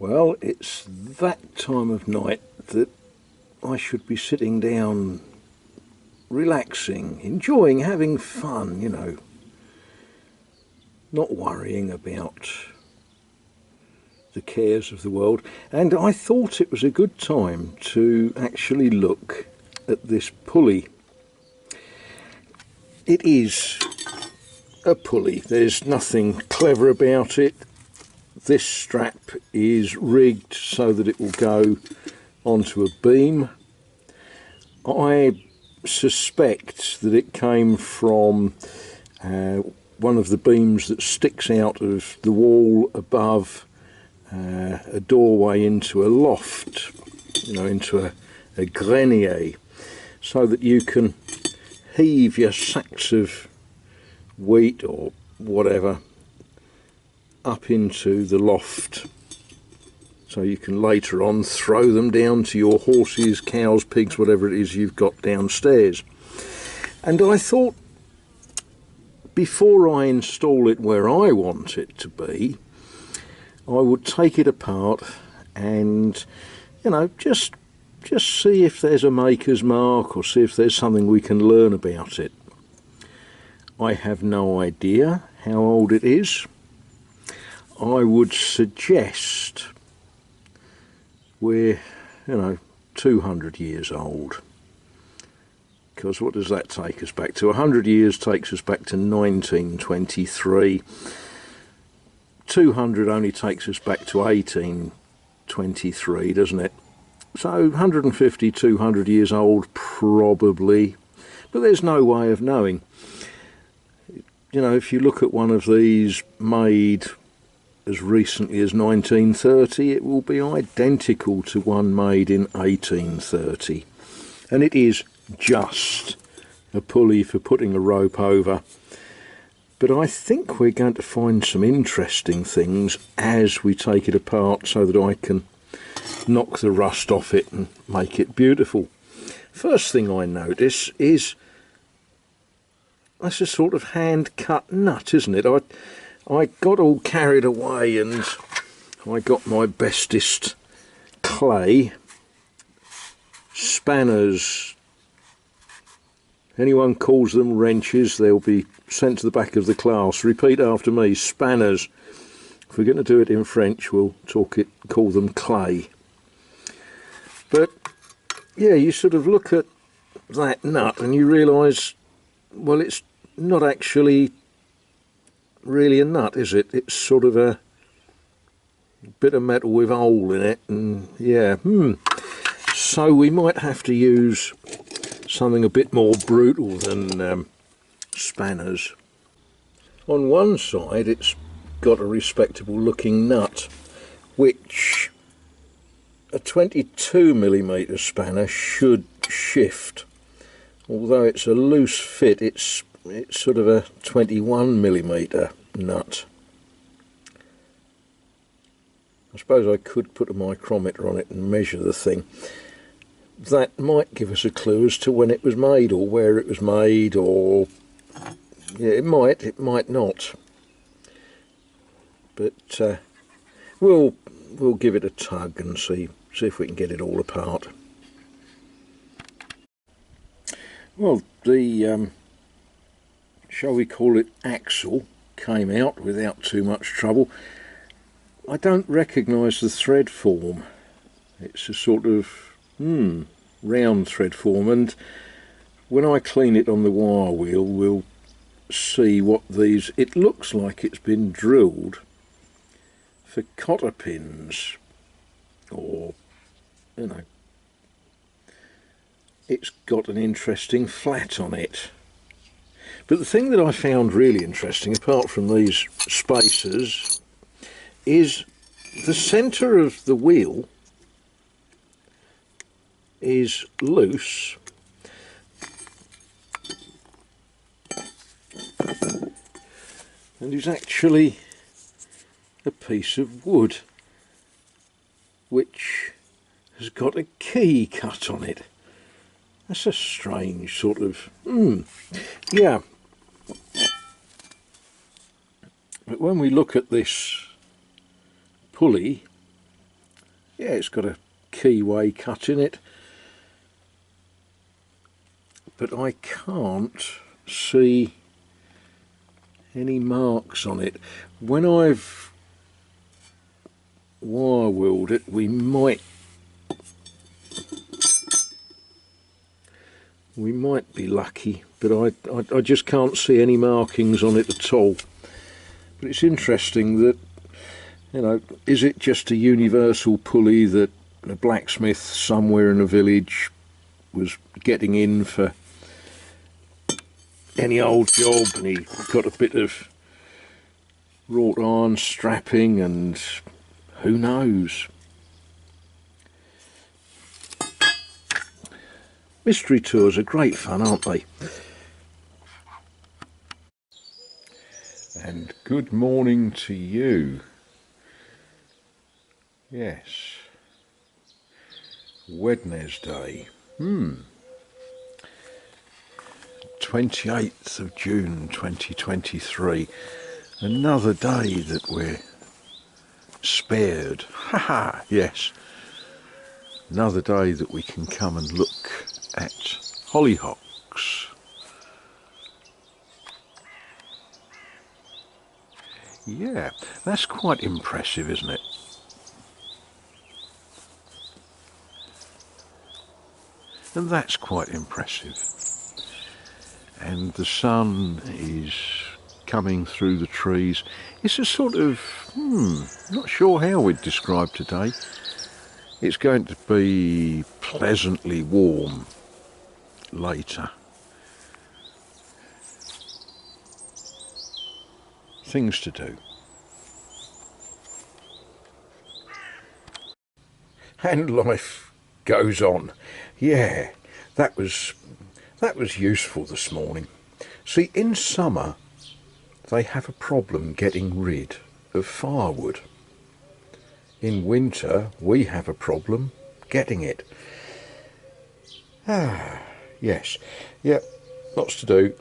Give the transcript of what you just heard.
Well, it's that time of night that I should be sitting down, relaxing, enjoying, having fun, not worrying about the cares of the world. And I thought it was a good time to actually look at this pulley. It is a pulley. There's nothing clever about it. This strap is rigged so that it will go onto a beam. I suspect that it came from one of the beams that sticks out of the wall above a doorway into a loft, into a grenier, so that you can heave your sacks of wheat or whatever up into the loft, so you can later on throw them down to your horses, cows, pigs, whatever it is you've got downstairs. And I thought, before I install it where I want it to be, I would take it apart and just see if there's a maker's mark, or see if there's something we can learn about it. I have no idea how old it is. I would suggest we're 200 years old, because what does that take us back to? 100 years takes us back to 1923. 200 only takes us back to 1823, doesn't it? So 150, 200 years old probably, but there's no way of knowing. If you look at one of these made as recently as 1930, it will be identical to one made in 1830, and it is just a pulley for putting a rope over. But I think we're going to find some interesting things as we take it apart, so that I can knock the rust off it and make it beautiful. First thing I notice is that's a sort of hand cut nut, isn't it? I got all carried away and I got my bestest clay, spanners. Anyone calls them wrenches, they'll be sent to the back of the class. Repeat after me: spanners. If we're going to do it in French, we'll call them clay. But yeah, you sort of look at that nut and you realise, well, it's not actually really a nut, is it? It's sort of a bit of metal with a hole in it, and yeah, so we might have to use something a bit more brutal than spanners. On one side it's got a respectable looking nut, which a 22mm spanner should shift. Although it's a loose fit, it's sort of a 21mm nut. I suppose I could put a micrometer on it and measure the thing. That might give us a clue as to when it was made, or where it was made, or yeah, it might not. But we'll give it a tug and see if we can get it all apart. Well, the shall we call it axle, came out without too much trouble. I don't recognise the thread form. It's a sort of round thread form, and when I clean it on the wire wheel, we'll see what these, it looks like it's been drilled for cotter pins, or it's got an interesting flat on it. But the thing that I found really interesting, apart from these spacers, is the centre of the wheel is loose, and is actually a piece of wood which has got a key cut on it. That's a strange sort of yeah. But when we look at this pulley, Yeah, it's got a keyway cut in it, but I can't see any marks on it. When I've wire wheeled it, we might be lucky, but I just can't see any markings on it at all. But it's interesting that, you know, is it just a universal pulley that a blacksmith somewhere in a village was getting in for any old job, and he got a bit of wrought iron strapping, and who knows. Mystery tours are great fun, aren't they? And good morning to you. Yes. Wednesday. 28th of June 2023. Another day that we're spared. Haha, yes. Another day that we can come and look at hollyhocks. Yeah, that's quite impressive, isn't it? And that's quite impressive. And the sun is coming through the trees. It's a sort of, not sure how we'd describe today. It's going to be pleasantly warm later. Things to do. And life goes on. Yeah, that was useful this morning. See, in summer they have a problem getting rid of firewood. In winter we have a problem getting it. Yes, yep, lots to do.